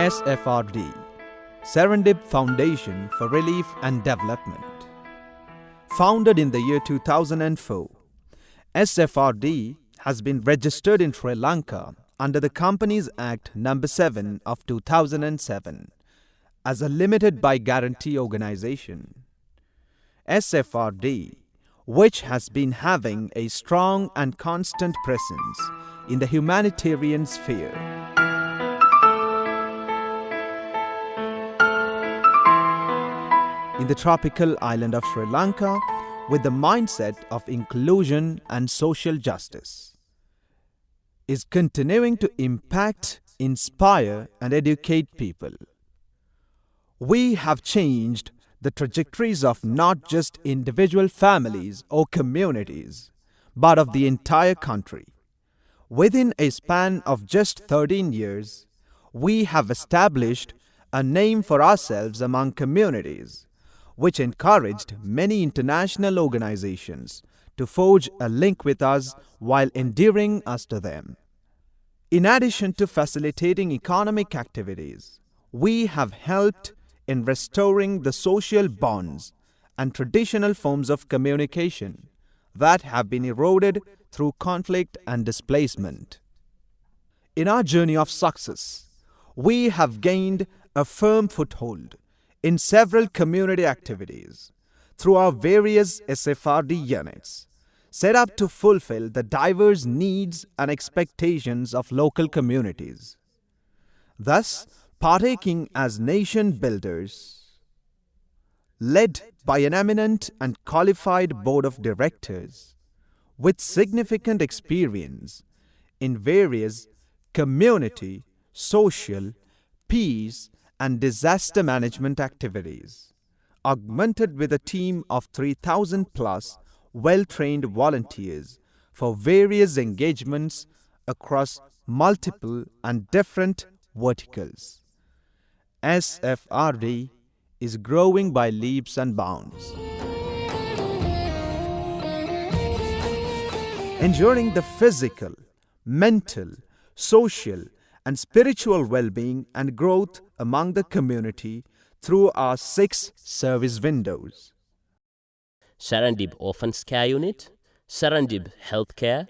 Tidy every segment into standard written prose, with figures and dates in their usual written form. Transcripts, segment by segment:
SFRD, Serendip Foundation for Relief and Development. Founded in the year 2004, SFRD has been registered in Sri Lanka under the Companies Act No. 7 of 2007 as a limited by guarantee organization. SFRD, which has been having a strong and constant presence in the humanitarian sphere. In the tropical island of Sri Lanka, with the mindset of inclusion and social justice, is continuing to impact, inspire, and educate people. We have changed the trajectories of not just individual families or communities, but of the entire country. Within a span of just 13 years, we have established a name for ourselves among communities, which encouraged many international organizations to forge a link with us while endearing us to them. In addition to facilitating economic activities, we have helped in restoring the social bonds and traditional forms of communication that have been eroded through conflict and displacement. In our journey of success, we have gained a firm foothold in several community activities through our various SFRD units, set up to fulfill the diverse needs and expectations of local communities. Thus, partaking as nation builders, led by an eminent and qualified board of directors with significant experience in various community, social, peace, and disaster management activities, augmented with a team of 3,000 plus well-trained volunteers for various engagements across multiple and different verticals. SFRD is growing by leaps and bounds, ensuring the physical, mental, social, and spiritual well-being and growth among the community through our 6 service windows. Serendip Orphans Care Unit, Serendip Healthcare,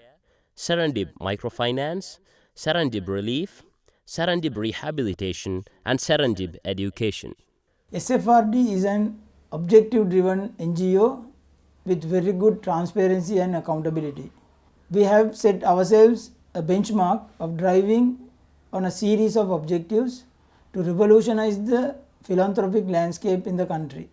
Serendip Microfinance, Serendip Relief, Serendip Rehabilitation, and Serendip Education. SFRD is an objective-driven NGO with very good transparency and accountability. We have set ourselves a benchmark of driving on a series of objectives to revolutionize the philanthropic landscape in the country.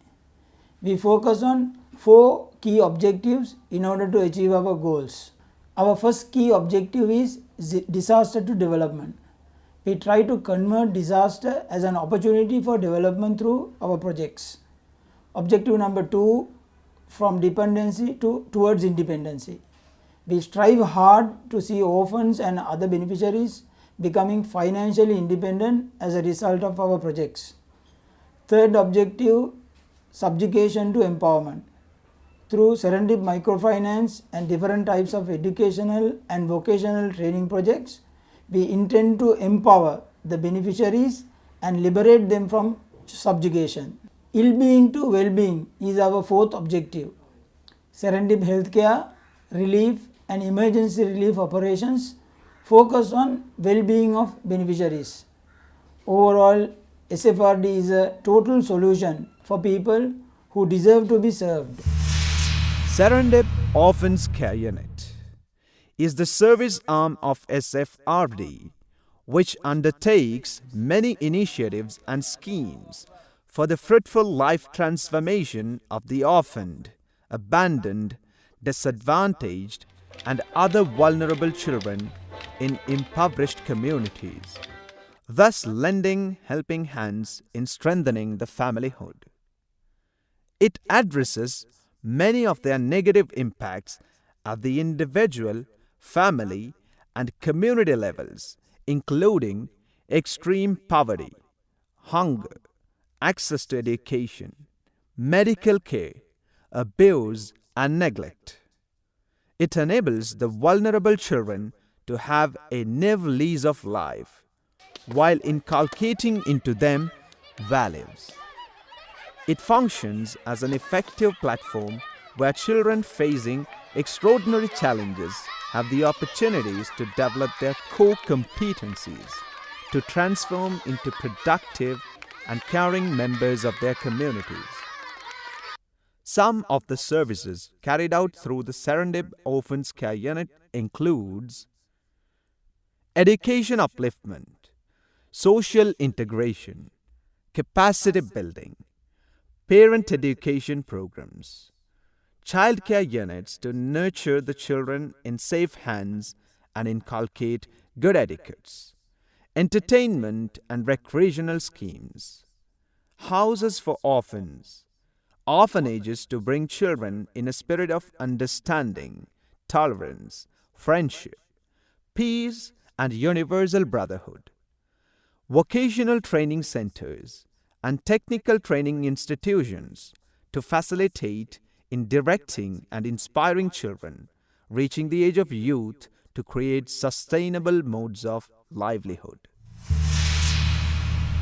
We focus on 4 key objectives in order to achieve our goals. Our first key objective is disaster to development. We try to convert disaster as an opportunity for development through our projects. Objective number 2, from dependency towards independency. We strive hard to see orphans and other beneficiaries becoming financially independent as a result of our projects. Third objective, subjugation to empowerment. Through Serendip Microfinance and different types of educational and vocational training projects, we intend to empower the beneficiaries and liberate them from subjugation. Ill-being to well-being is our 4th objective. Serendip Healthcare, Relief and Emergency Relief Operations focus on well-being of beneficiaries. Overall, SFRD is a total solution for people who deserve to be served. Serendip Orphans Care Unit is the service arm of SFRD, which undertakes many initiatives and schemes for the fruitful life transformation of the orphaned, abandoned, disadvantaged, and other vulnerable children in impoverished communities, thus lending helping hands in strengthening the familyhood. It addresses many of their negative impacts at the individual, family, and community levels, including extreme poverty, hunger, access to education, medical care, abuse, and neglect. It enables the vulnerable children to have a new lease of life, while inculcating into them values. It functions as an effective platform where children facing extraordinary challenges have the opportunities to develop their core competencies, to transform into productive and caring members of their communities. Some of the services carried out through the Serendip Orphans Care Unit includes education upliftment, social integration, capacity building, parent education programs, childcare units to nurture the children in safe hands and inculcate good etiquettes, entertainment and recreational schemes, houses for orphans, orphanages to bring children in a spirit of understanding, tolerance, friendship, peace, and universal brotherhood, vocational training centers, and technical training institutions to facilitate in directing and inspiring children reaching the age of youth to create sustainable modes of livelihood.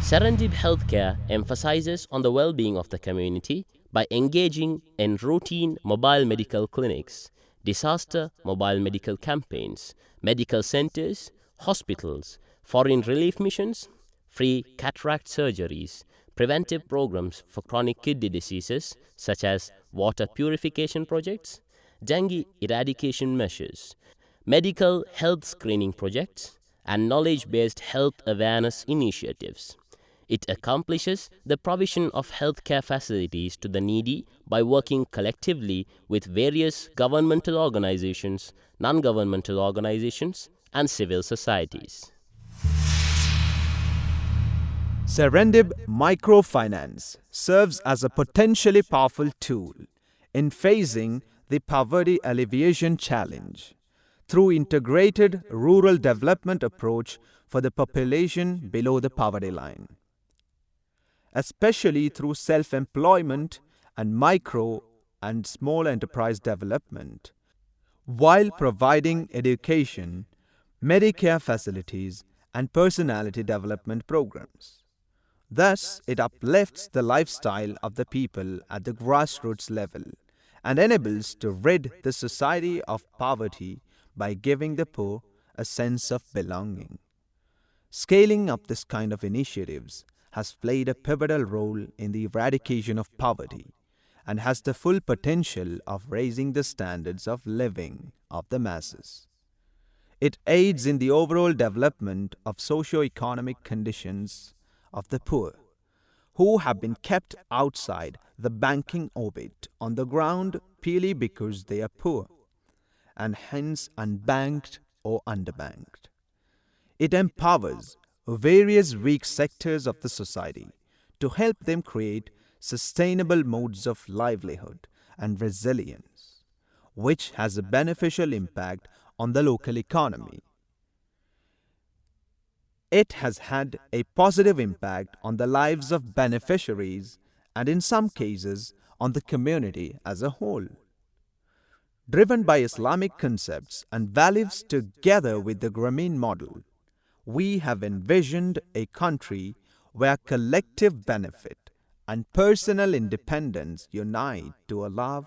Serendip Healthcare emphasizes on the well-being of the community by engaging in routine mobile medical clinics, disaster mobile medical campaigns, medical centers, hospitals, foreign relief missions, free cataract surgeries, preventive programs for chronic kidney diseases such as water purification projects, dengue eradication measures, medical health screening projects, and knowledge-based health awareness initiatives. It accomplishes the provision of healthcare facilities to the needy by working collectively with various governmental organizations, non-governmental organizations, and civil societies. Serendip Microfinance serves as a potentially powerful tool in facing the poverty alleviation challenge through integrated rural development approach for the population below the poverty line, especially through self-employment and micro and small enterprise development, while providing education, Medicare facilities, and personality development programs. Thus, it uplifts the lifestyle of the people at the grassroots level and enables to rid the society of poverty by giving the poor a sense of belonging. Scaling up this kind of initiatives has played a pivotal role in the eradication of poverty and has the full potential of raising the standards of living of the masses. It aids in the overall development of socio-economic conditions of the poor, who have been kept outside the banking orbit on the ground purely because they are poor, and hence unbanked or underbanked. It empowers various weak sectors of the society to help them create sustainable modes of livelihood and resilience, which has a beneficial impact on the local economy. It has had a positive impact on the lives of beneficiaries and in some cases on the community as a whole. Driven by Islamic concepts and values together with the Grameen model, we have envisioned a country where collective benefit and personal independence unite to allow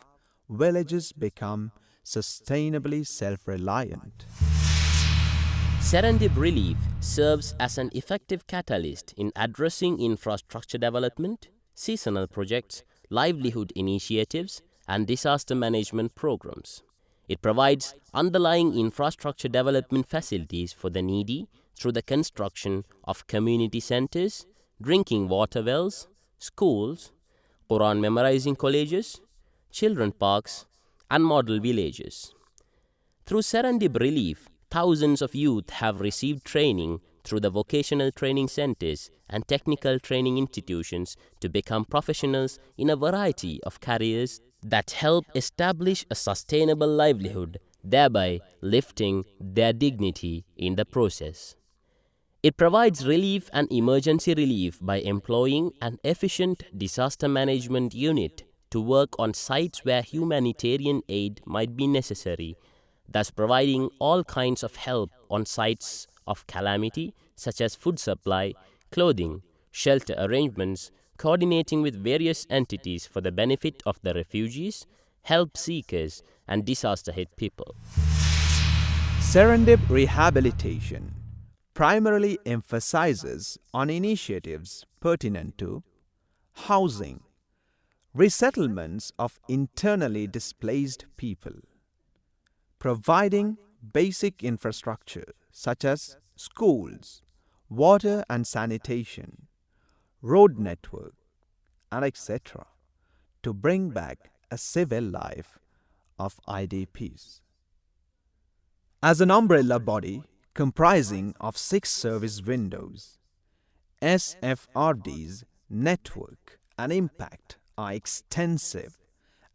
villages become sustainably self-reliant. Serendip Relief serves as an effective catalyst in addressing infrastructure development, seasonal projects, livelihood initiatives, and disaster management programs. It provides underlying infrastructure development facilities for the needy through the construction of community centers, drinking water wells, schools, Quran memorizing colleges, children parks, and model villages. Through Serendip Relief, thousands of youth have received training through the vocational training centers and technical training institutions to become professionals in a variety of careers that help establish a sustainable livelihood, thereby lifting their dignity in the process. It provides relief and emergency relief by employing an efficient disaster management unit to work on sites where humanitarian aid might be necessary, thus providing all kinds of help on sites of calamity such as food supply, clothing, shelter arrangements, coordinating with various entities for the benefit of the refugees, help seekers, and disaster-hit people. Serendip Rehabilitation primarily emphasizes on initiatives pertinent to housing, resettlements of internally displaced people, providing basic infrastructure such as schools, water and sanitation, road network, and etc. to bring back a civil life of IDPs. As an umbrella body comprising of 6 service windows, SFRD's network and impact are extensive,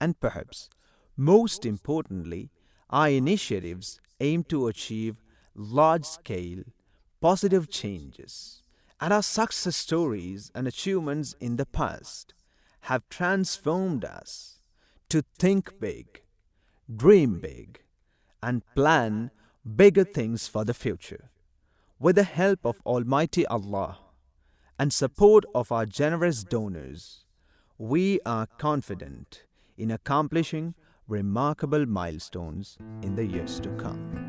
and perhaps most importantly, our initiatives aim to achieve large-scale positive changes, and our success stories and achievements in the past have transformed us to think big, dream big, and plan bigger things for the future. With the help of Almighty Allah and support of our generous donors, we are confident in accomplishing remarkable milestones in the years to come.